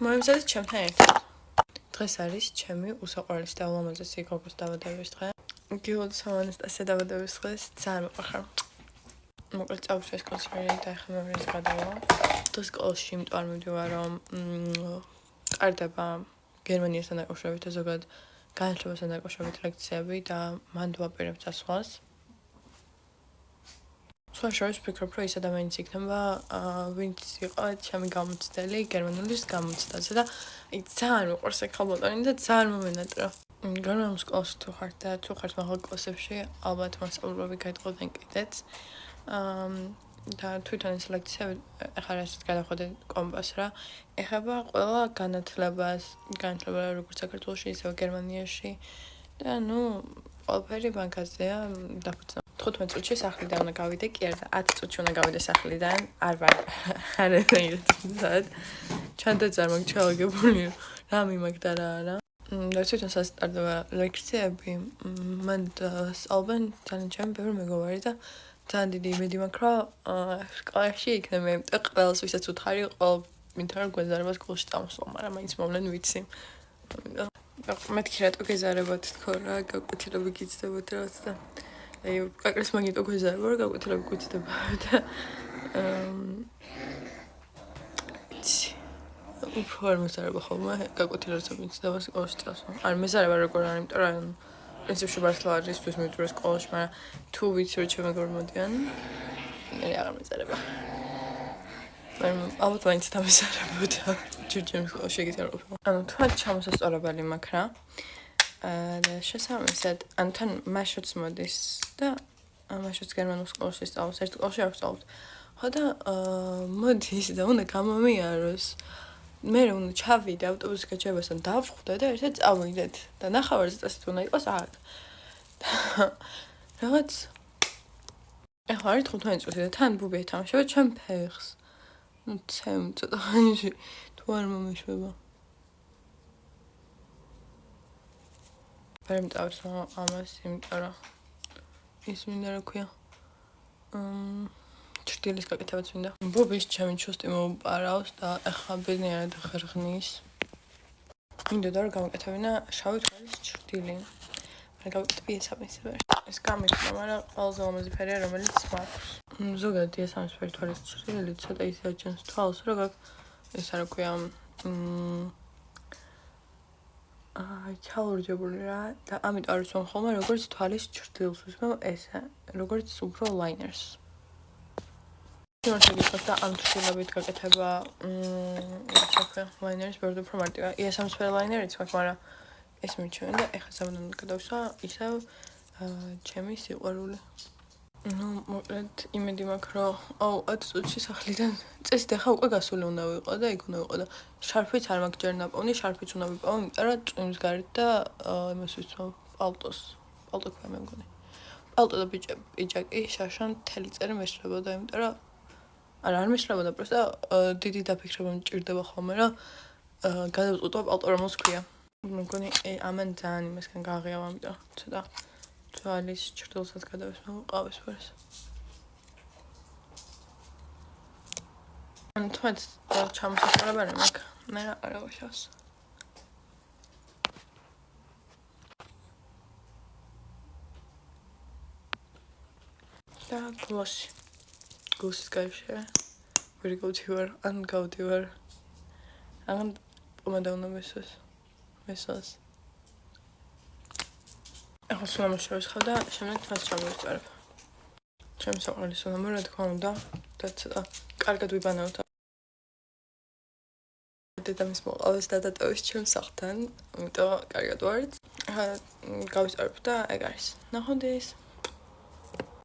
მოემზადეთ ჩემთან ერთად. დღეს არის ჩემი უსაყვარლესი და ულამაზესი გოგოს დაბადების დღე. გიულს ანასტასია დაბადების დღეს ძალიან მიყვარხარ. მოკლედ წავშვა სკოლაში და ახლა მეუღლის გადავა. დღეს სკოლაში იმიტომ არ მივდივარ, რომ ყარდება გერმანიასთან დაკავშირებით და ზოგადად განათლებასთან დაკავშირებით ლექციები და მან დავაპირებ წასვლას. სხვა შორის ვფიქრობ, რომ ის ადამიანიც იქნება, ვინც იყო ჩემი გამოცდელი გერმანულის გამოცდაზე და ძალიან მიყვარს ეგ ხალბატონი და ძალიან მომენატრა. გერმანულ სკოლაში თუ ხართ და თუ ხართ მაღალ კლასებში, ალბათ მასწავლებლები გაიტყოდნენ კიდეც. და თვითონ ეს ლექციები ახლა რასაც გადავხედე კომპას რა, ეხება ყველა განათლებას როგორც საქართველოში, ისე გერმანიაში და ყველაფერი ბანკაზეა დაფუძნებული. 15 წუთში სახლიდან უნდა გავიდე, კი არა 10 წუთში უნდა გავიდე სახლიდან, არ ვარ არანაირად. ჩანდა წარმოგჩალაგებული რა მიმაგ და რა არა. და თვითონ სასტარტო ლექციები მან სწავლობენ ძალიან ჩემი ბევრი მეგობარი და ძალიან დიდი იმედი მაქვს, რომ სკოლაში იქნება, იმიტომ ყველას ვისაც უთხარი, მინდა რომ გვეზარება სკოლაში წამოსვლა, მაგრამ მაინც მოვლენ ვიცი. მეთქი რატო გეზარებათ თქო რა, გაკვეთილები გიცდებათ რაღაც და აი კაკრის მაგიტო გვეზარება, რომ გაკვეთილები გვიცდება და უფრო არ მეზარება ხოლმე გაკვეთილებს მიცდება სკოლაში წასვლა. არ მეზარება როგორ არის, იმიტომ რომ პრინციპში მართლა არის ის მივიდრე სკოლაში, მაგრამ თუ ვიცი რომ ჩემი მეგობრები მოდიან, მე აღარ მეზარება. ალბათ მაინც დამეზარებოდა ჯერჯერობით სკოლაში ეგეთი არ ყოფილა. თან ჩამოსასწორებელი მაქვს რა. და შესაბამისად, თან მაშოც მოდის და მაშოც გერმანულ სკოლაში სწავლობს, ერთ სკოლაში არ ვსწავლობთ. ხო და მოდის და უნდა გამომიაროს. მე უნდა ჩავიდე ავტობუსის გაჩერებასთან დავხვდე და ერთად წავიდეთ და ნახევარზე წასით უნდა იყოს აქ. რაღაც ახლა არის 15 წუთი და თან ბუბი ეთამაშება ჩემ ფეხს. ცემ ცოტა ხანში თუ არ მომეშვება. ვერ მტავს ამას, იმიტომ რომ ის მინდა რა ქვია. ჭრდილის გაკეთებაც მინდა. ბუბის ჩემი ჩუსტი მოუპარავს და ახლა ბედნიერად ღრღნის. მინდოდა რომ გამაკეთებინა შავი თვალის ჭრდილი. მაგრამ გავაკეთე ესამისებერ. ეს გამიქნა, მაგრამ ყველაზე ლამაზი ფერია, რომელიც მაქვს. ზოგადად ესამისებერ თვალის ჭრდილი ცოტა ისე აჩენს თვალს, რომ ეს რა ქვია, ჩალურჯებული რა და ამიტომ არის რომ ხოლმე როგორც თვალის ჭრდილს ვისმევ ესე, როგორც უფრო ლაინერს. შემოშეგიძლიათ და ამ ჭრდილებით გაკეთება ლაინერის ბევრად უფრო მარტივია. ესამისებერ ლაინერიც მაქვს, მაგრამ ეს მიჩვენა და ეხლა სამუდამოდ გადავსვა ისევ ჩემი სიყვარული. მოკლედ იმედი მაქვს, რომ 10 წუთში სახლიდან წესით ახლა უკვე გასული უნდა ვიყო და იქ უნდა ვიყო და შარფიც არ მაქვს ჯერ ნაპოვნი, შარფიც უნდა ვიპოვო, იმიტომ რომ წვიმს გარეთ და იმას ვიცნობ პალტო ქვია მე მგონი. პალტო და პიჯაკი შაშან მთელი წელი მეშლებოდა, იმიტომ რომ არ მეშლებოდა, პროსტა დიდი დაფიქრება მჭირდება ხოლმე, რომ გადავწყვიტო პალტო რომელს ქვია. მე მგონი ამან ძალიან იმასგან გააღიავა, ამიტომ ცოტა თვალის ჭრდილსაც გადავისმევ ყავის ფერს. თუმცა ჩამოსასწორებელი მაქვს, მე რა ვაშავს. და გლოსი. გლოსის გაიშე. ვერ გავდივარ, ან გავდივარ. ან პომადა უნდა მესვას. ახლა სულ ამაშევს ხა და შემდეგ თავს ჩამოვიწარებ. ჩემი საყვარლის უნდა რა თქმა უნდა და ცოტა კარგად ვიბანავთ. დედამის მოყავს და დატოვის ჩემ სახლთან, იმიტომ კარგად ვართ. ახლა გავიწარებ და ეგ არის. ნახვამდის.